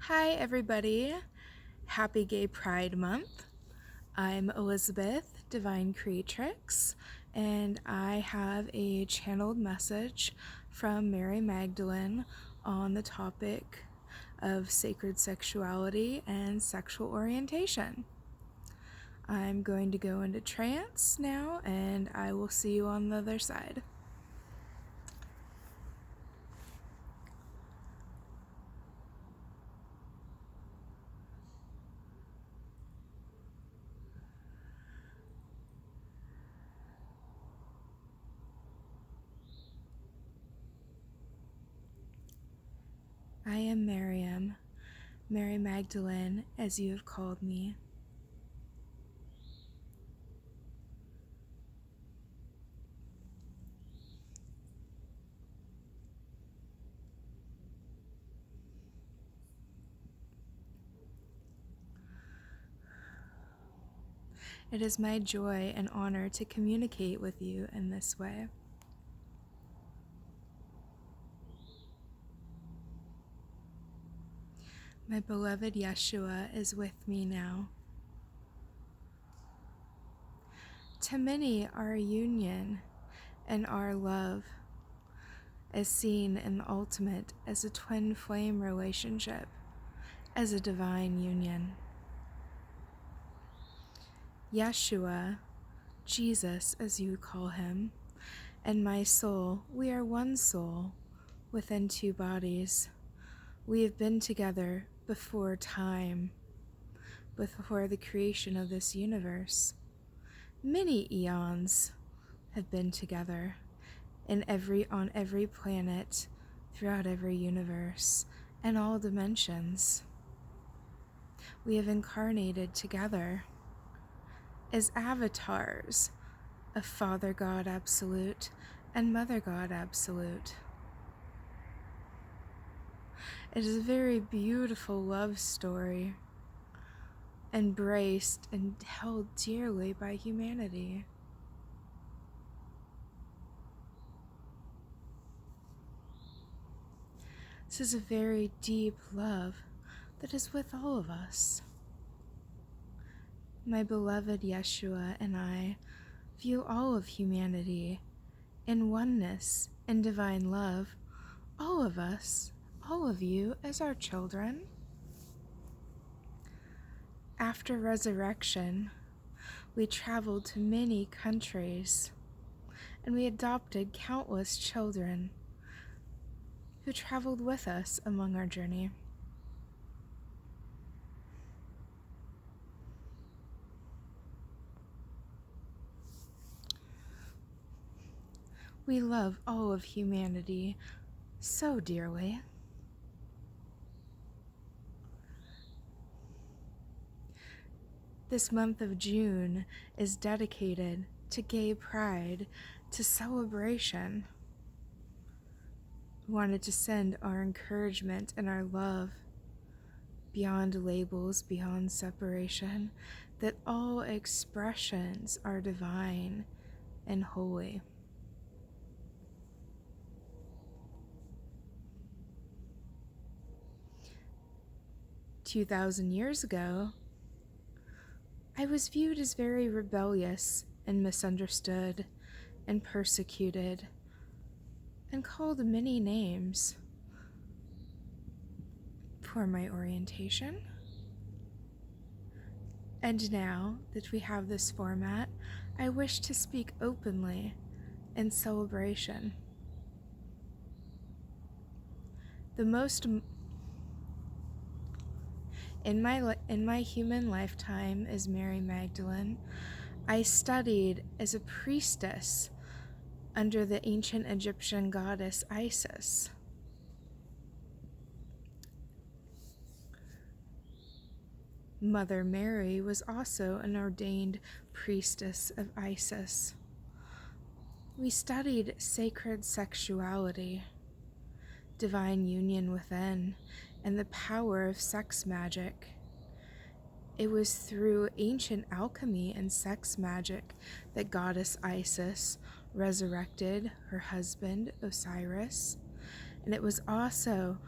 Hi, everybody. Happy Gay Pride Month. I'm Elizabeth, Divine Creatrix, and I have a channeled message from Mary Magdalene on the topic of sacred sexuality and sexual orientation. I'm going to go into trance now, and I will see you on the other side. I am Miriam, Mary Magdalene, as you have called me. It is my joy and honor to communicate with you in this way. My beloved Yeshua is with me now. To many, our union and our love is seen in the ultimate as a twin flame relationship, as a divine union. Yeshua, Jesus as you call him, and my soul, we are one soul within two bodies. We have been together before time, before the creation of this universe. Many eons have been together on every planet, throughout every universe, and all dimensions. We have incarnated together as avatars of Father God Absolute and Mother God Absolute. It is a very beautiful love story, embraced and held dearly by humanity. This is a very deep love that is with all of us. My beloved Yeshua and I view all of humanity in oneness and divine love, all of us, all of you as our children. After resurrection, we traveled to many countries, and we adopted countless children who traveled with us among our journey. We love all of humanity so dearly. This month of June is dedicated to gay pride, to celebration. We wanted to send our encouragement and our love beyond labels, beyond separation, that all expressions are divine and holy. "2,000 years ago, I was viewed as very rebellious and misunderstood and persecuted and called many names for my orientation. And now that we have this format, I wish to speak openly in celebration. In my human lifetime as Mary Magdalene, I studied as a priestess under the ancient Egyptian goddess Isis. Mother Mary was also an ordained priestess of Isis. We studied sacred sexuality, divine union within, and the power of sex magic. It was through ancient alchemy and sex magic that goddess Isis resurrected her husband Osiris, and it was also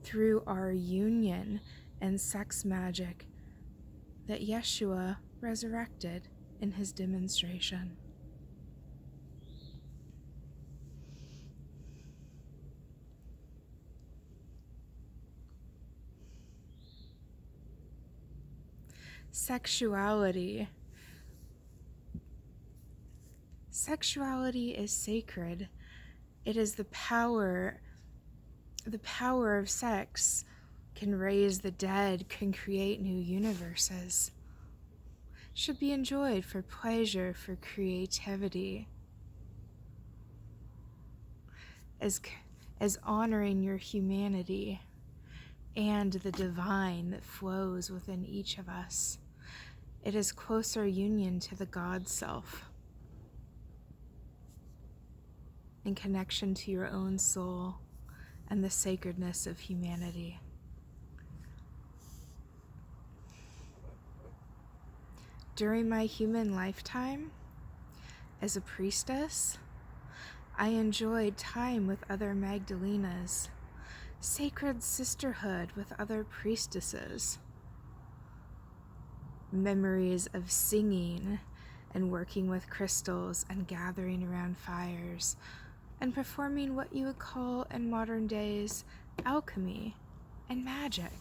through our union and sex magic that Yeshua resurrected in his demonstration. Sexuality. Sexuality is sacred. It is the power of sex can raise the dead, can create new universes. Should be enjoyed for pleasure, for creativity, as honoring your humanity and the divine that flows within each of us. It is closer union to the God self, in connection to your own soul and the sacredness of humanity. During my human lifetime as a priestess, I enjoyed time with other Magdalenas, sacred sisterhood with other priestesses, memories of singing and working with crystals and gathering around fires and performing what you would call in modern days alchemy and magic.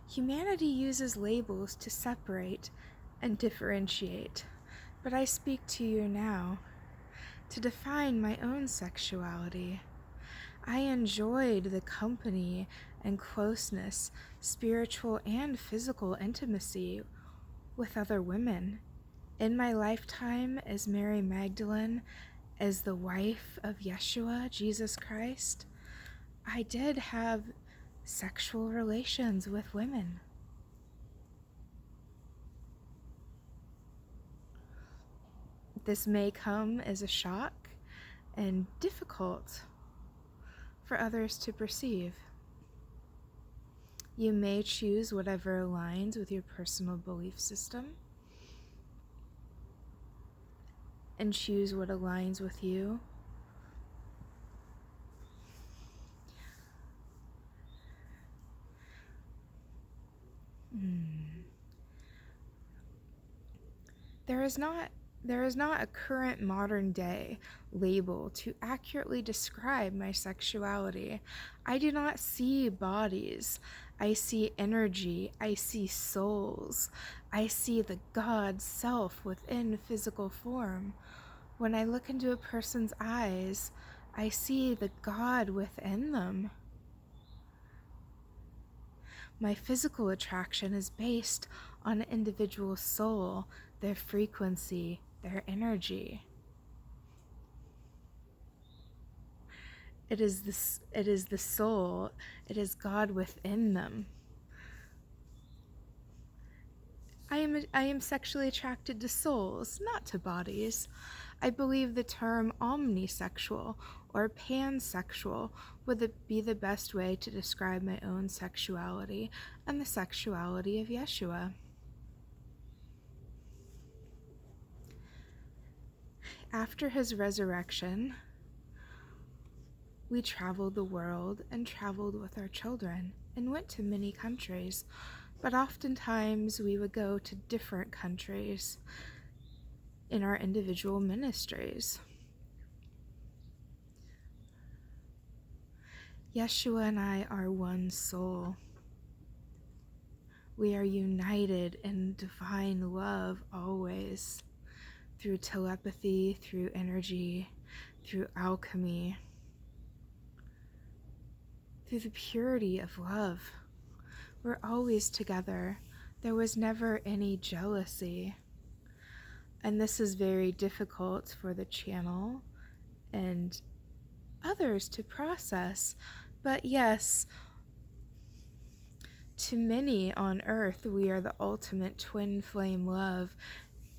Humanity uses labels to separate and differentiate, but I speak to you now to define my own sexuality. I enjoyed the company and closeness, spiritual and physical intimacy with other women. In my lifetime as Mary Magdalene, as the wife of Yeshua, Jesus Christ, I did have sexual relations with women. This may come as a shock and difficult for others to perceive. You may choose whatever aligns with your personal belief system and choose what aligns with you. There is not a current modern day label to accurately describe my sexuality. I do not see bodies. I see energy. I see souls. I see the God self within physical form. When I look into a person's eyes, I see the God within them. My physical attraction is based on an individual's soul, their frequency, their energy. It is the soul, it is God within them. I am sexually attracted to souls, not to bodies. I believe the term omnisexual or pansexual would be the best way to describe my own sexuality and the sexuality of Yeshua. After his resurrection, we traveled the world and traveled with our children and went to many countries, but oftentimes we would go to different countries in our individual ministries. Yeshua and I are one soul. We are united in divine love always, through telepathy, through energy, through alchemy, through the purity of love. We're always together. There was never any jealousy. And this is very difficult for the channel and others to process. But yes, to many on earth, we are the ultimate twin flame love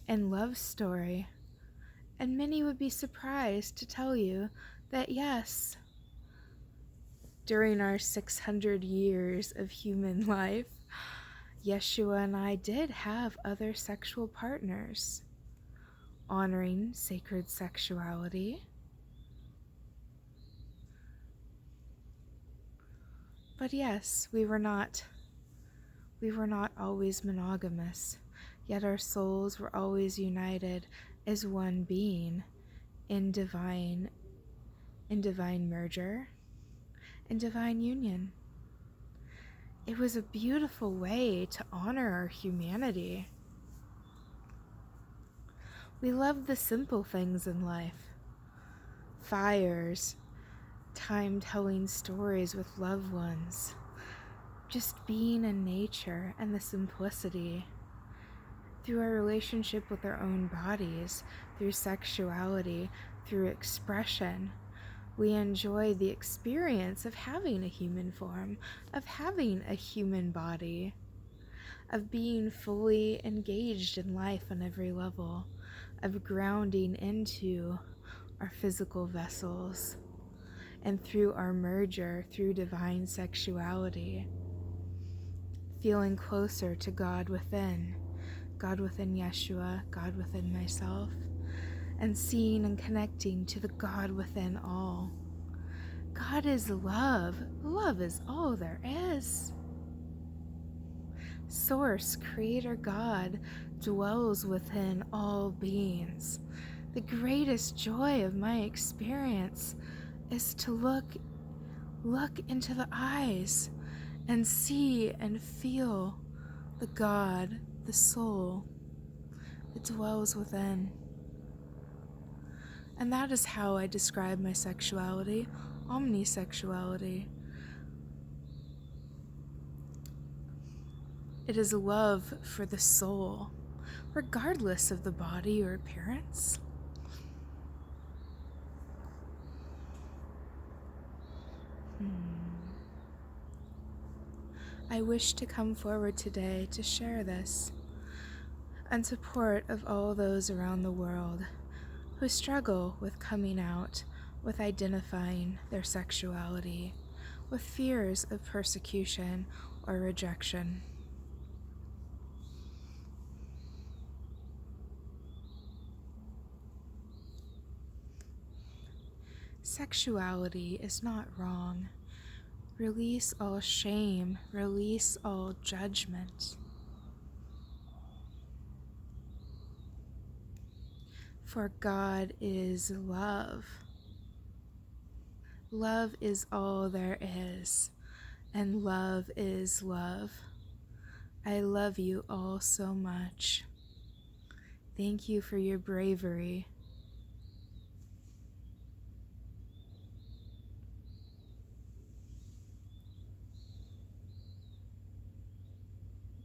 and love story. And many would be surprised to tell you that yes, during our 600 years of human life, Yeshua and I did have other sexual partners, honoring sacred sexuality But yes, we were not always monogamous, yet our souls were always united as one being in divine merger, in divine union. It was a beautiful way to honor our humanity. We loved the simple things in life. Fires, time telling stories with loved ones, just being in nature and the simplicity. Through our relationship with our own bodies, through sexuality, through expression, we enjoy the experience of having a human form, of having a human body, of being fully engaged in life on every level, of grounding into our physical vessels, and through our merger, through divine sexuality, feeling closer to God within Yeshua, God within myself, and seeing and connecting to the God within all. God is love. Love is all there is. Source, Creator God, dwells within all beings. The greatest joy of my experience is to look into the eyes and see and feel the God, the soul that dwells within. And that is how I describe my sexuality, omnisexuality. It is love for the soul, regardless of the body or appearance. I wish to come forward today to share this in support of all those around the world who struggle with coming out, with identifying their sexuality, with fears of persecution or rejection. Sexuality is not wrong. Release all shame, release all judgment. For God is love. Love is all there is, and love is love. I love you all so much. Thank you for your bravery.